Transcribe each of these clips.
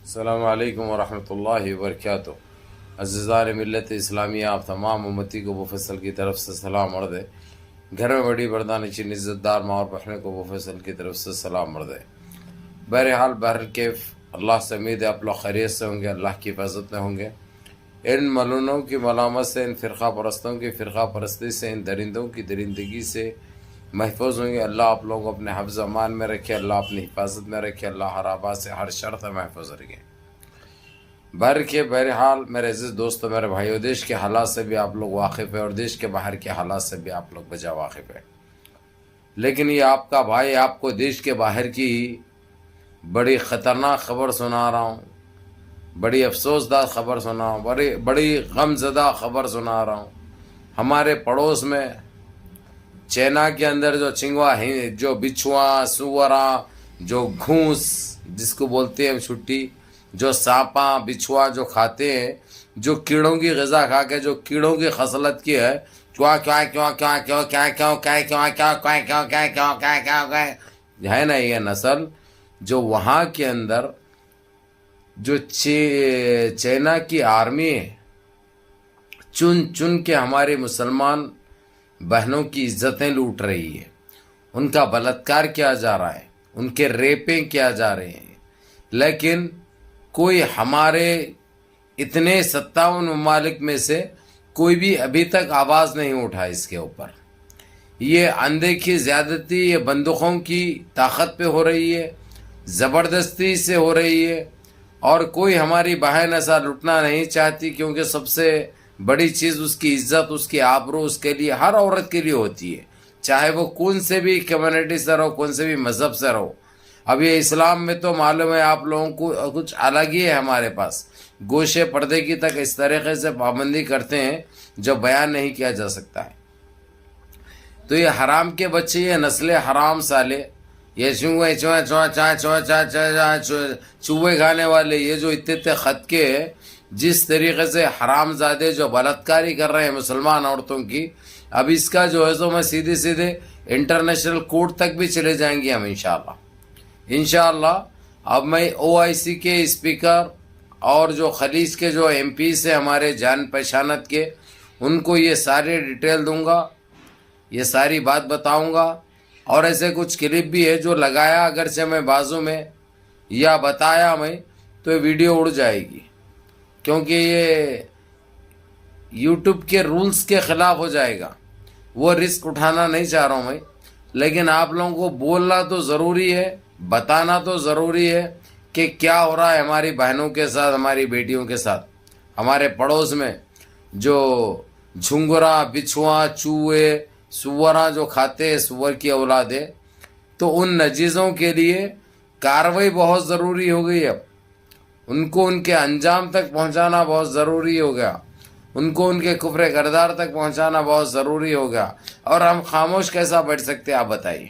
السلام علیکم ورحمۃ اللہ وبرکاتہ۔ عزیزان ملت اسلامیہ، آپ تمام امتی کو بفصل کی طرف سے سلام عرض ہے۔ گھر میں بڑی بردانی چین عزت دار ماں اور بہنوں کو بفصل کی طرف سے سلام عرض ہے۔ بہرحال بہرکیف اللہ سے امید ہے آپ لوگ خیریت سے ہوں گے، اللہ کی حفاظت میں ہوں گے۔ ان ملونوں کی ملامت سے، ان فرقہ پرستوں کی فرقہ پرستی سے، ان درندوں کی درندگی سے محفوظ ہوں گے۔ اللہ آپ لوگوں کو اپنے حفظ امان میں رکھے، اللہ اپنی حفاظت میں رکھے، اللہ ہر آبا سے ہر شر سے محفوظ رکھے۔ بہرحال میرے عزیز دوستو، میرے بھائیو، دیش کے حالات سے بھی آپ لوگ واقف ہیں اور دیش کے باہر کے حالات سے بھی آپ لوگ بجا واقف ہیں، لیکن یہ آپ کا بھائی آپ کو دیش کے باہر کی بڑی خطرناک خبر سنا رہا ہوں، بڑی افسوسدار خبر سنا رہا ہوں، بڑی غم زدہ خبر سنا رہا ہوں۔ ہمارے پڑوس میں چائنا کے اندر جو چنگوا ہیں، جو بچھوا، سورا، جو گھونس جس کو بولتے ہیں چھٹی، جو سانپاں بچھوا جو کھاتے ہیں، جو کیڑوں کی غذا کھا کے، جو کیڑوں کی خصلت کی ہے، ہے نا یہ نسل جو وہاں کے اندر جو چائنا کی آرمی ہے، چن چن کے ہمارے مسلمان بہنوں کی عزتیں لوٹ رہی ہے، ان کا بلاత్కాر کیا جا رہا ہے، ان کے ریپیں کیا جا رہے ہیں، لیکن کوئی ہمارے اتنے 57 ممالک میں سے کوئی بھی ابھی تک آواز نہیں اٹھا اس کے اوپر۔ یہ اندیکھی زیادتی یہ بندوقوں کی طاقت پہ ہو رہی ہے، زبردستی سے ہو رہی ہے، اور کوئی ہماری بہن ایسا لٹنا نہیں چاہتی، کیونکہ سب سے بڑی چیز اس کی عزت، اس کی آبرو اس کے لیے، ہر عورت کے لیے ہوتی ہے، چاہے وہ کون سے بھی کمیونٹی سے رہو، کون سے بھی مذہب سے رہو۔ اب یہ اسلام میں تو معلوم ہے آپ لوگوں کو کچھ الگ ہی ہے، ہمارے پاس گوشے پردے کی تک اس طریقے سے پابندی کرتے ہیں جو بیان نہیں کیا جا سکتا ہے۔ تو یہ حرام کے بچے، یہ نسل حرام سالے، یہ چوہے کھانے والے، یہ جو اتنے خط کے جس طریقے سے حرام زادے جو بلاత్కాری کر رہے ہیں مسلمان عورتوں کی، اب اس کا جو ہے تو میں سیدھے انٹرنیشنل کورٹ تک بھی چلے جائیں گے ہم انشاءاللہ۔ اب میں OIC کے اسپیکر اور جو خلیج کے جو MP سے ہمارے جان پہچانت کے، ان کو یہ سارے ڈیٹیل دوں گا، یہ ساری بات بتاؤں گا، اور ایسے کچھ کلپ بھی ہے جو لگایا اگرچہ میں بازو میں یا بتایا میں تو یہ ویڈیو اڑ جائے گی، کیونکہ یہ YouTube کے رولز کے خلاف ہو جائے گا، وہ رسک اٹھانا نہیں چاہ رہا ہوں میں، لیکن آپ لوگوں کو بولنا تو ضروری ہے، بتانا تو ضروری ہے کہ کیا ہو رہا ہے ہماری بہنوں کے ساتھ، ہماری بیٹیوں کے ساتھ، ہمارے پڑوس میں جو جھنگرا، بچھوا، چوہے، سورا جو کھاتے ہیں، سور کی اولاد ہے، تو ان نجیزوں کے لیے کارروائی بہت ضروری ہو گئی۔ اب ان کو ان کے انجام تک پہنچانا بہت ضروری ہو گیا، ان کو ان کے کفر کردار تک پہنچانا بہت ضروری ہو گیا، اور ہم خاموش کیسا بیٹھ سکتے آپ بتائیے؟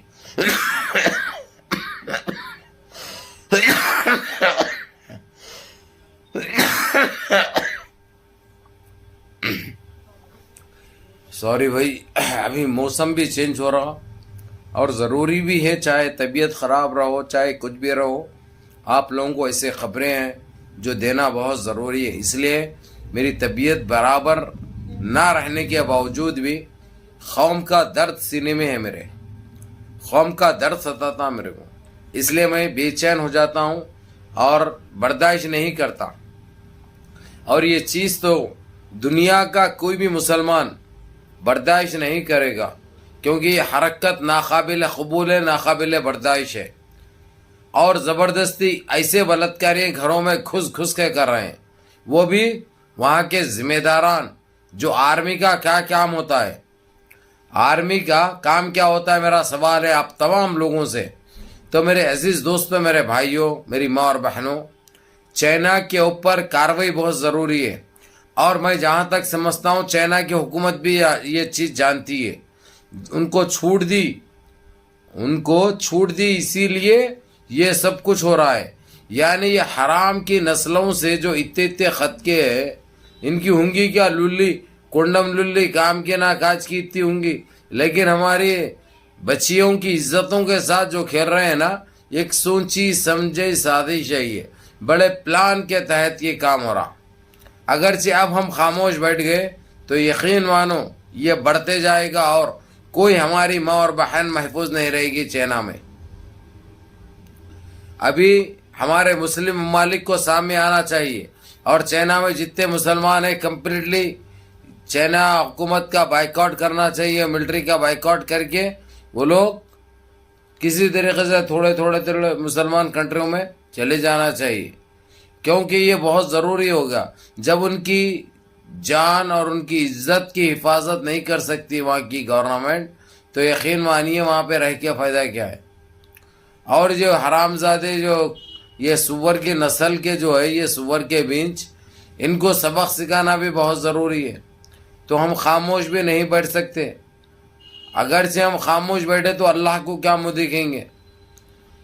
سوری بھائی، ابھی موسم بھی چینج ہو رہا اور ضروری بھی ہے، چاہے طبیعت خراب رہو، چاہے کچھ بھی رہو، آپ لوگوں کو ایسے خبریں ہیں جو دینا بہت ضروری ہے۔ اس لیے میری طبیعت برابر نہ رہنے کے باوجود بھی قوم کا درد سینے میں ہے، میرے قوم کا درد ستاتا میرے کو، اس لیے میں بے چین ہو جاتا ہوں اور برداشت نہیں کرتا، اور یہ چیز تو دنیا کا کوئی بھی مسلمان برداشت نہیں کرے گا، کیونکہ یہ حرکت ناقابل قبول ہے، ناقابل برداشت ہے، اور زبردستی ایسے بلاత్కాریاں گھروں میں گھس کے کر رہے ہیں، وہ بھی وہاں کے ذمہ داران۔ جو آرمی کا کیا کام ہوتا ہے، آرمی کا کام کیا ہوتا ہے، میرا سوال ہے آپ تمام لوگوں سے۔ تو میرے عزیز دوستوں، میرے بھائیوں، میری ماں اور بہنوں، چائنا کے اوپر کارروائی بہت ضروری ہے، اور میں جہاں تک سمجھتا ہوں چائنا کی حکومت بھی یہ چیز جانتی ہے، ان کو چھوٹ دی، اسی لیے یہ سب کچھ ہو رہا ہے۔ یعنی یہ حرام کی نسلوں سے جو اتنے خط کے ہے، ان کی ہوں گی کیا للی، کنڈم للی، کام کے نہ کاج کی اتنی ہوں گی، لیکن ہماری بچیوں کی عزتوں کے ساتھ جو کھیل رہے ہیں نا، ایک سوچی سمجھی سازش ہے یہ، بڑے پلان کے تحت یہ کام ہو رہا. اگرچہ اب ہم خاموش بیٹھ گئے تو یقین مانو یہ بڑھتے جائے گا اور کوئی ہماری ماں اور بہن محفوظ نہیں رہے گی چائنا میں. ابھی ہمارے مسلم ممالک کو سامنے آنا چاہیے اور چائنا میں جتنے مسلمان ہیں کمپلیٹلی چائنا حکومت کا بائیکاٹ کرنا چاہیے, ملٹری کا بائیکاٹ کر کے وہ لوگ کسی طریقے سے تھوڑے تھوڑے مسلمان کنٹریوں میں چلے جانا چاہیے, کیونکہ یہ بہت ضروری ہوگا. جب ان کی جان اور ان کی عزت کی حفاظت نہیں کر سکتی وہاں کی گورنمنٹ تو یقین مانیے وہاں پہ رہ کے فائدہ کیا ہے. اور جو حرام زادے جو یہ سور کی نسل کے جو ہے یہ سور کے بینچ, ان کو سبق سکھانا بھی بہت ضروری ہے. تو ہم خاموش بھی نہیں بیٹھ سکتے. اگرچہ ہم خاموش بیٹھے تو اللہ کو کیا منہ دکھائیں گے,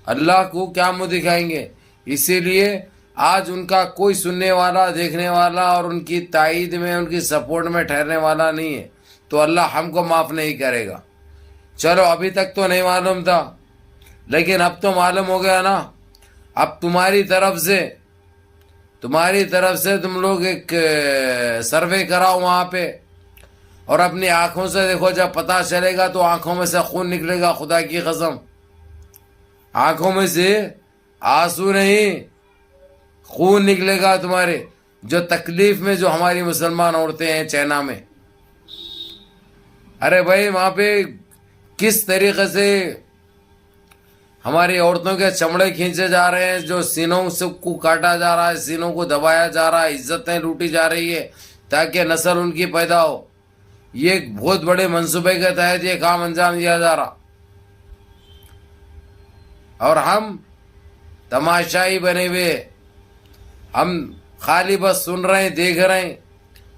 اللہ کو کیا منہ دکھائیں گے. اسی لیے آج ان کا کوئی سننے والا, دیکھنے والا اور ان کی تائید میں, ان کی سپورٹ میں ٹھہرنے والا نہیں ہے, تو اللہ ہم کو معاف نہیں کرے گا. چلو ابھی تک تو نہیں معلوم تھا لیکن اب تو معلوم ہو گیا نا. اب تمہاری طرف سے تم لوگ ایک سروے کراؤ وہاں پہ اور اپنی آنکھوں سے دیکھو. جب پتہ چلے گا تو آنکھوں میں سے خون نکلے گا, خدا کی قسم آنکھوں میں سے آنسو نہیں خون نکلے گا تمہارے. جو تکلیف میں جو ہماری مسلمان عورتیں ہیں چائنا میں, ارے بھائی وہاں پہ کس طریقے سے ہماری عورتوں کے چمڑے کھینچے جا رہے ہیں, جو سینوں سے کو کاٹا جا رہا ہے, سینوں کو دبایا جا رہا ہے, عزتیں لوٹی جا رہی ہے تاکہ نسل ان کی پیدا ہو. یہ ایک بہت بڑے منصوبے کے تحت یہ کام انجام دیا جا رہا اور ہم تماشائی بنے ہوئے, ہم خالی بس سن رہے ہیں, دیکھ رہے ہیں.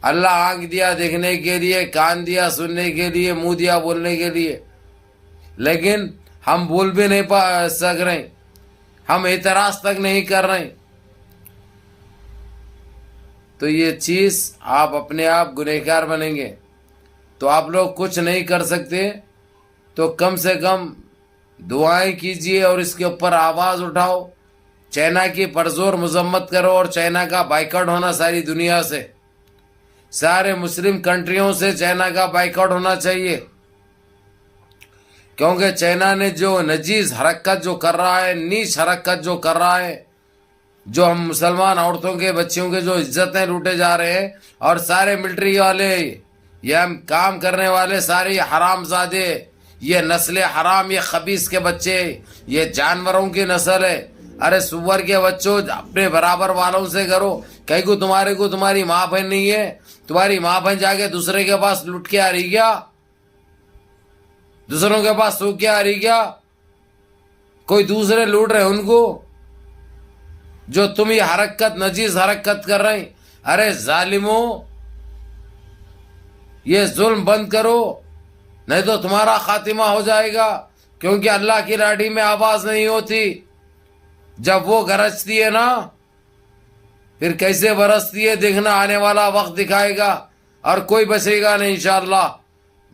اللہ آنکھ دیا دیکھنے کے لیے, کان دیا سننے کے لیے, منہ دیا بولنے کے لیے, لیکن ہم بول بھی نہیں سک رہے, ہم اعتراض تک نہیں کر رہے. تو یہ چیز آپ اپنے آپ گنہگار بنیں گے. تو آپ لوگ کچھ نہیں کر سکتے تو کم سے کم دعائیں کیجئے اور اس کے اوپر آواز اٹھاؤ. چائنا کی پرزور مذمت کرو اور چائنا کا بائیکاٹ ہونا ساری دنیا سے, سارے مسلم کنٹریوں سے چائنا کا بائیکاٹ ہونا چاہیے. کیونکہ چائنا نے جو نجیز حرکت جو کر رہا ہے, نیچ حرکت جو کر رہا ہے, جو ہم مسلمان عورتوں کے بچیوں کے جو عزتیں لوٹے جا رہے ہیں, اور سارے ملٹری والے یہ ہم کام کرنے والے سارے حرام زادے, یہ نسل حرام, یہ خبیث کے بچے, یہ جانوروں کی نسل ہے. ارے سور کے بچوں اپنے برابر والوں سے کرو. کہیں کو تمہاری ماں بہن نہیں ہے, تمہاری ماں بہن جا کے دوسرے کے پاس لٹ کے آ رہی کیا, دوسروں کے پاس سو کے آ رہی کیا, کوئی دوسرے لوٹ رہے ان کو, جو تم یہ حرکت نجیز حرکت کر رہے ہیں. ارے ظالموں, یہ ظلم بند کرو نہیں تو تمہارا خاتمہ ہو جائے گا. کیونکہ اللہ کی لاٹھی میں آواز نہیں ہوتی. جب وہ گرجتی ہے نا پھر کیسے برستی ہے دیکھنا, آنے والا وقت دکھائے گا اور کوئی بچے گا نہیں انشاءاللہ.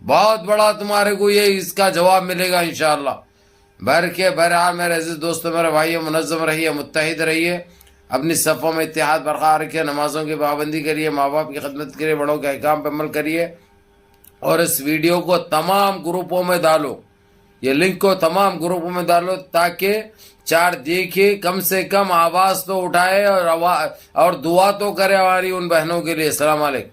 بہت بڑا تمہارے کو یہ اس کا جواب ملے گا انشاءاللہ. بہرحال میرے عزیز دوستوں, میرے بھائیوں, منظم رہیے, متحد رہیے, اپنی صفوں میں اتحاد برقرار رکھیے, نمازوں کی پابندی کریے, ماں باپ کی خدمت کریے, بڑوں کے احکام پہ عمل کریے, اور اس ویڈیو کو تمام گروپوں میں ڈالو. یہ لنک کو تمام گروپوں میں ڈالو تاکہ چار دیکھے, کم سے کم آواز تو اٹھائے اور دعا تو کرے ہماری ان بہنوں کے لیے. السلام علیکم.